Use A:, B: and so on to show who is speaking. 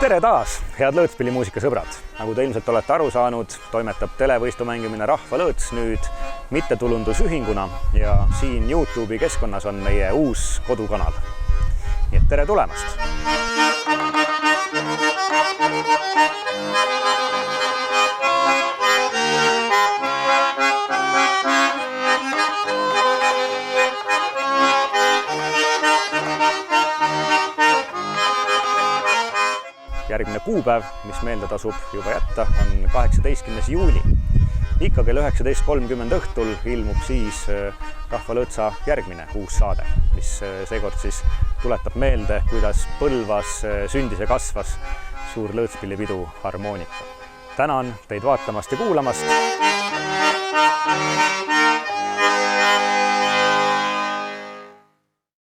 A: Tere taas, head lõõtspillimuusika sõbrad! Nagu te ilmselt olete aru saanud, toimetab televõistlu mängimine Rahvalõõts nüüd mittetulundusühinguna ja siin YouTube'i keskkonnas on meie uus kodukanal. Nii et tere tulemast! Järgmine kuupäev, mis meelde tasub juba jätta, on 18. juuli. Ikka kell 19.30 õhtul ilmub siis Rahvalõõtsa järgmine uus saade, mis seekord siis tuletab meelde, kuidas Põlvas sündis ja kasvas suur lõõtspillipidu Harmonika. Tänan teid vaatamast ja kuulamast!